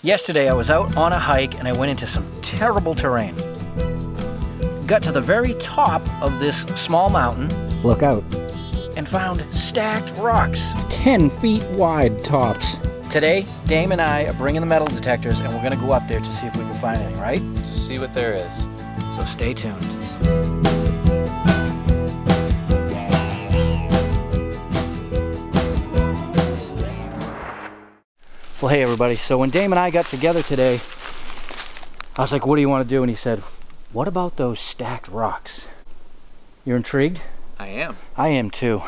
Yesterday I was out on a hike and I went into some terrible terrain. Got to the very top of this small mountain, look out, and found stacked rocks. 10 feet wide tops. Today, Dame and I are bringing the metal detectors and we're gonna go up there to see if we can find anything, right? To see what there is. So stay tuned. Well, hey everybody, so when Dame and I got together today, I was like, what do you want to do? And he said, what about those stacked rocks? You're intrigued? I am. I am too.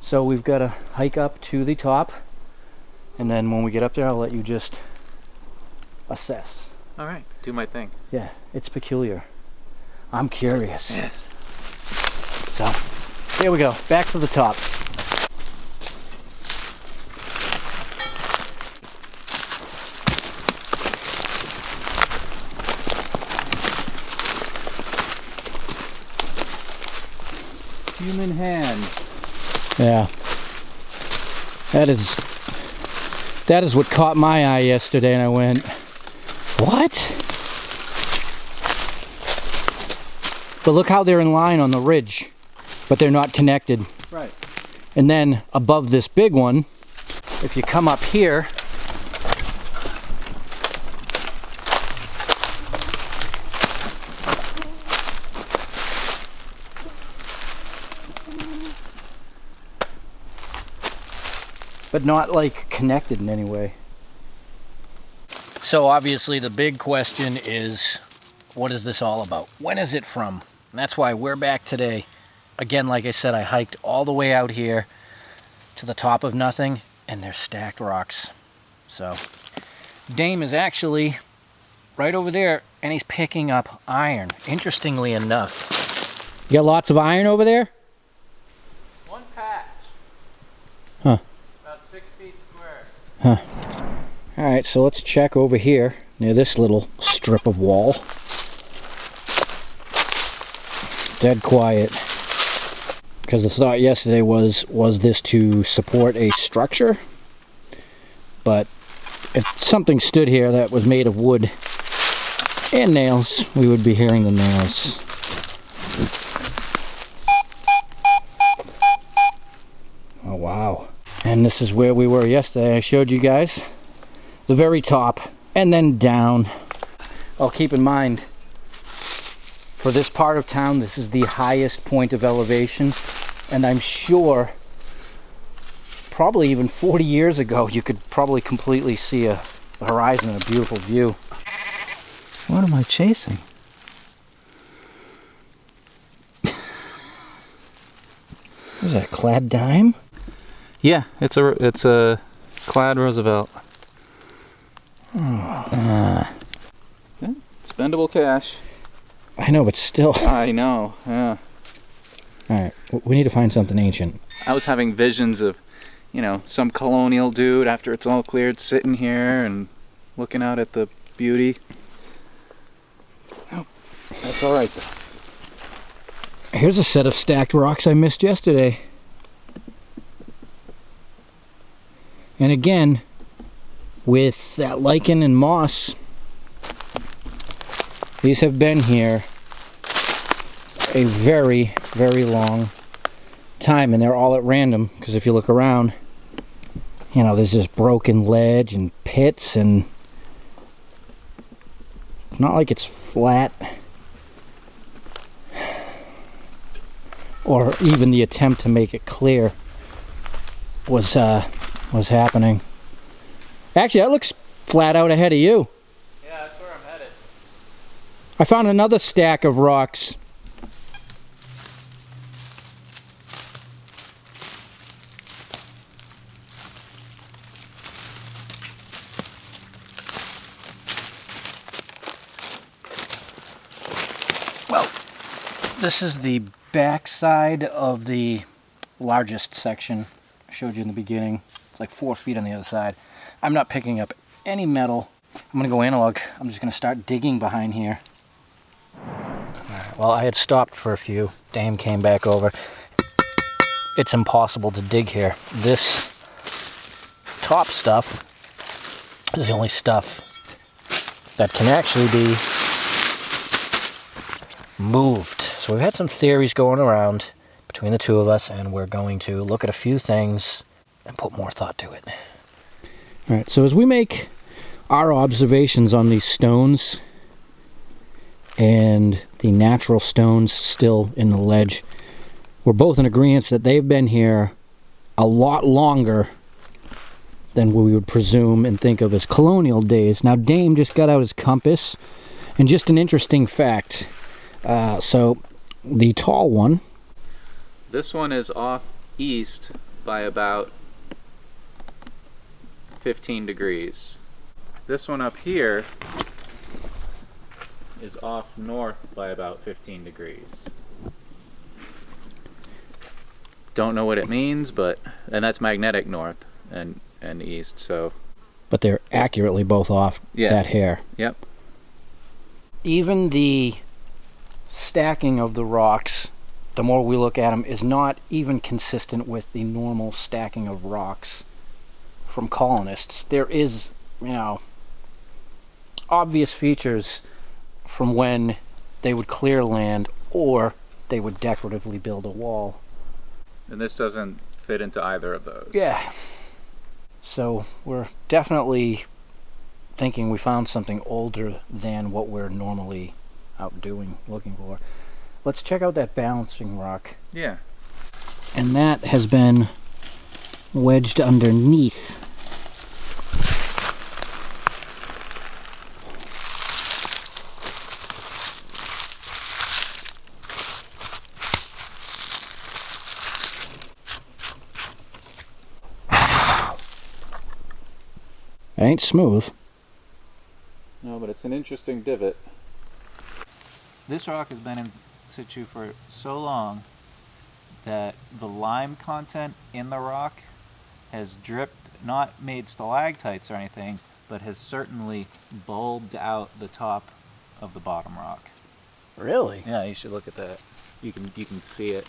So we've got to hike up to the top, and then when we get up there, I'll let you just assess. All right, do my thing. Yeah, it's peculiar. I'm curious. Yes. So, here we go, back to the top. Human hands. Yeah. That is what caught my eye yesterday, and I went, what? But look how they're in line on the ridge, but they're not connected. Right. And then above this big one, if you come up here, but not like connected in any way. So obviously the big question is, what is this all about? When is it from? And that's why we're back today. Again, like I said, I hiked all the way out here to the top of nothing, and there's stacked rocks. So Dame is actually right over there, and he's picking up iron, interestingly enough. You got lots of iron over there? One patch. Huh. About 6 feet square. Huh. All right, so let's check over here near this little strip of wall. Dead quiet. Because the thought yesterday was this to support a structure? But if something stood here that was made of wood and nails, we would be hearing the nails. Oh wow. And this is where we were yesterday. I showed you guys the very top and then down. Oh, keep in mind, for this part of town, this is the highest point of elevation, and I'm sure probably even 40 years ago you could probably completely see a horizon and a beautiful view. What am I chasing? Is that a clad dime? Yeah, it's a clad Roosevelt. Oh. Yeah, spendable cash. I know, but still. I know, yeah. Alright, we need to find something ancient. I was having visions of, you know, some colonial dude after it's all cleared sitting here and looking out at the beauty. Oh, that's all right though. Here's a set of stacked rocks I missed yesterday. And again, with that lichen and moss, these have been here a very, very long time, and they're all at random, because if you look around, you know, there's just broken ledge and pits, and it's not like it's flat, or even the attempt to make it clear was happening. Actually, that looks flat out ahead of you. Yeah, that's where I'm headed. I found another stack of rocks. Well, this is the back side of the largest section I showed you in the beginning. It's like 4 feet on the other side. I'm not picking up any metal. I'm gonna go analog. I'm just gonna start digging behind here. Alright, well, I had stopped for a few. Dame came back over. It's impossible to dig here. This top stuff This is the only stuff that can actually be moved. So we've had some theories going around between the two of us, and we're going to look at a few things and put more thought to it. All right, so as we make our observations on these stones and the natural stones still in the ledge, we're both in agreement that they've been here a lot longer than we would presume and think of as colonial days. Now, Dame just got out his compass, and just an interesting fact. So, the tall one. This one is off east by about 15 degrees. This one up here is off north by about 15 degrees. Don't know what it means, but, and that's magnetic north and east, so. But they're accurately both off that hair. Yep. Even the stacking of the rocks, the more we look at them, is not even consistent with the normal stacking of rocks from colonists. There is, you know, obvious features from when they would clear land or they would decoratively build a wall. And this doesn't fit into either of those. Yeah. So we're definitely thinking we found something older than what we're normally out doing, looking for. Let's check out that balancing rock. Yeah. And that has been wedged underneath. It ain't smooth. No, but it's an interesting divot. This rock has been in situ for so long that the lime content in the rock has dripped, not made stalactites or anything, but has certainly bulbed out the top of the bottom rock. Really? Yeah, you should look at that. You can see it.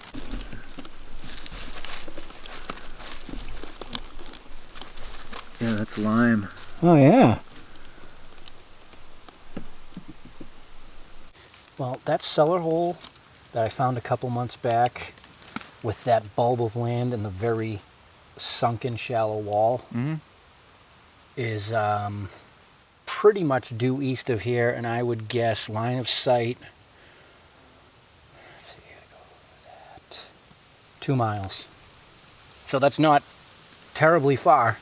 Yeah, that's lime. Oh, yeah. Well, that cellar hole that I found a couple months back with that bulb of land and the very sunken shallow wall is pretty much due east of here, and I would guess line of sight, let's see, go that, 2 miles. So that's not terribly far.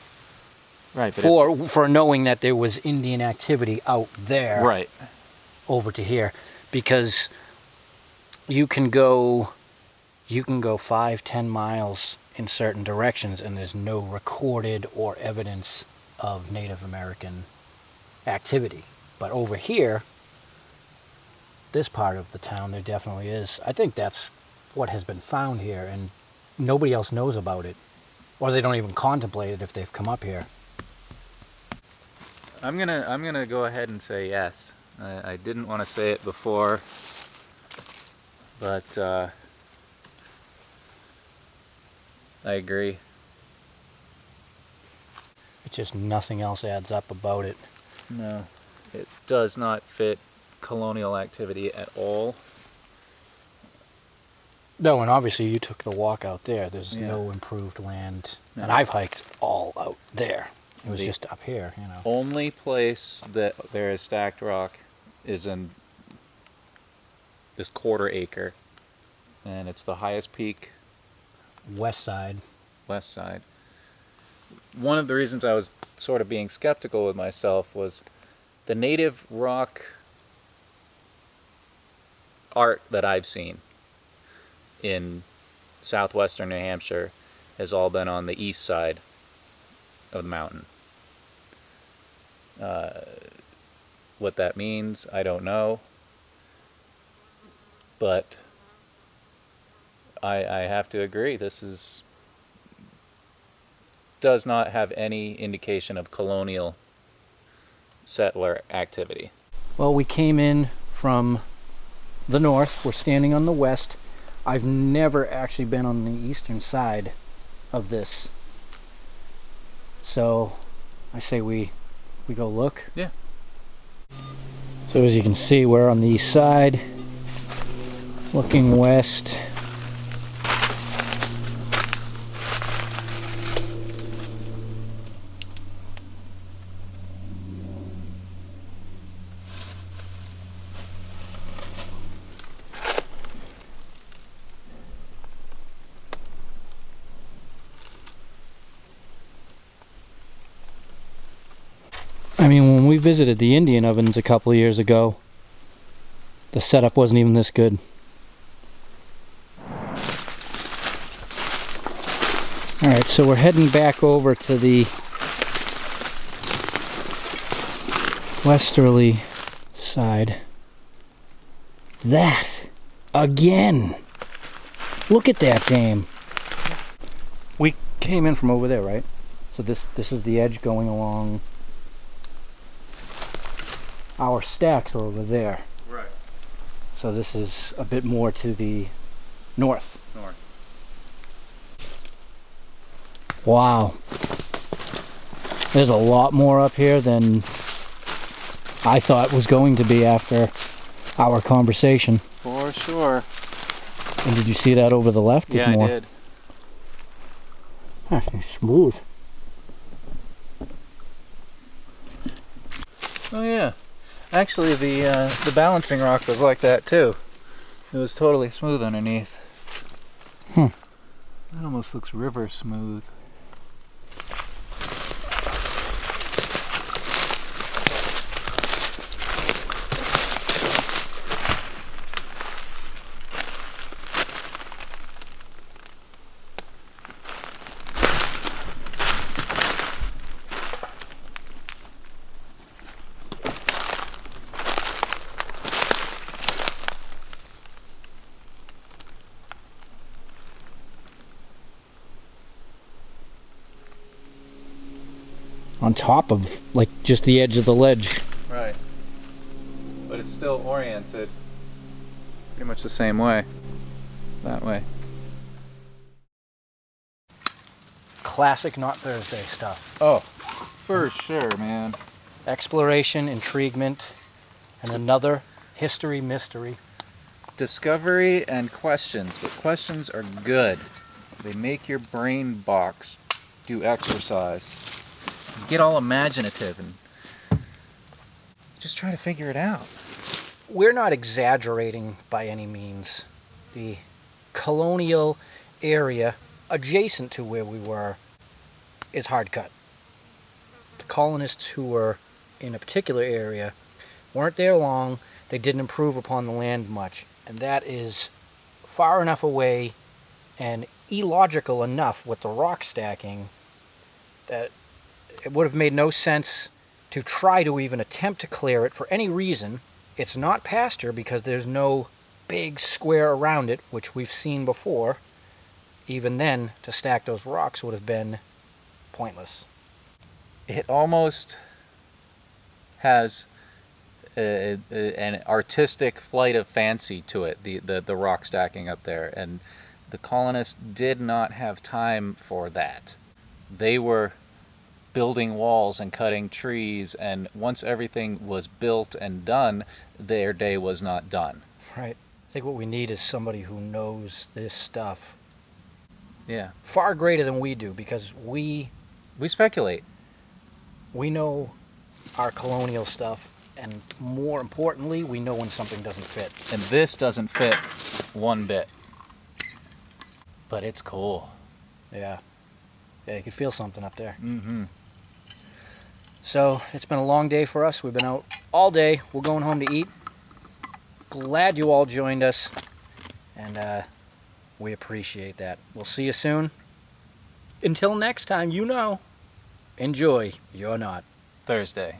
Right, but for knowing that there was Indian activity out there, right, over to here, because you can go 5-10 miles in certain directions and there's no recorded or evidence of Native American activity. But over here, this part of the town, there definitely is. I think that's what has been found here, and nobody else knows about it, or they don't even contemplate it if they've come up here. I'm gonna go ahead and say yes. I didn't want to say it before, but I agree. It's just nothing else adds up about it. No, it does not fit colonial activity at all. No, and obviously you took the walk out there. There's no improved land, and I've hiked all out there. It was just up here, you know. Only place that there is stacked rock is in this quarter acre, and it's the highest peak. West side. West side. One of the reasons I was sort of being skeptical with myself was the native rock art that I've seen in southwestern New Hampshire has all been on the east side of the mountain. What that means, I don't know, but I have to agree, this does not have any indication of colonial settler activity. Well, we came in from the north. We're standing on the west. I've never actually been on the eastern side of this. So I say we We go look? Yeah. So as you can see, we're on the east side, looking west. I mean, when we visited the Indian ovens a couple of years ago, the setup wasn't even this good. Alright, so we're heading back over to the westerly side. That! Again! Look at that dame! We came in from over there, right? So this is the edge going along. Our stacks are over there. Right. So this is a bit more to the north. North. Wow. There's a lot more up here than I thought was going to be after our conversation. For sure. And did you see that over the left? There's Yeah, more. I did. Huh, smooth. Oh yeah. Actually, the balancing rock was like that too. It was totally smooth underneath. Hmm. That almost looks river smooth. On top of, like, just the edge of the ledge. Right. But it's still oriented pretty much the same way. That way. Classic Not Thursday stuff. Oh, for sure, man. Exploration, intriguement, and another history mystery. Discovery and questions, but questions are good. They make your brain box do exercise. Get all imaginative and just try to figure it out. We're not exaggerating by any means. The colonial area adjacent to where we were is hard cut. The colonists who were in a particular area weren't there long. They didn't improve upon the land much, and that is far enough away and illogical enough with the rock stacking that it would have made no sense to try to even attempt to clear it for any reason. It's not pasture because there's no big square around it, which we've seen before. Even then, to stack those rocks would have been pointless. It almost has an artistic flight of fancy to it, the rock stacking up there, and the colonists did not have time for that. They were building walls and cutting trees, and once everything was built and done, their day was not done. Right. I think what we need is somebody who knows this stuff Yeah. far greater than we do, because we speculate. we know our colonial stuff, and more importantly, we know when something doesn't fit. And this doesn't fit one bit. But it's cool. Yeah. Yeah, you can feel something up there. Mm-hmm. So, it's been a long day for us. We've been out all day. We're going home to eat. Glad you all joined us, and we appreciate that. We'll see you soon. Until next time, enjoy your Not Thursday.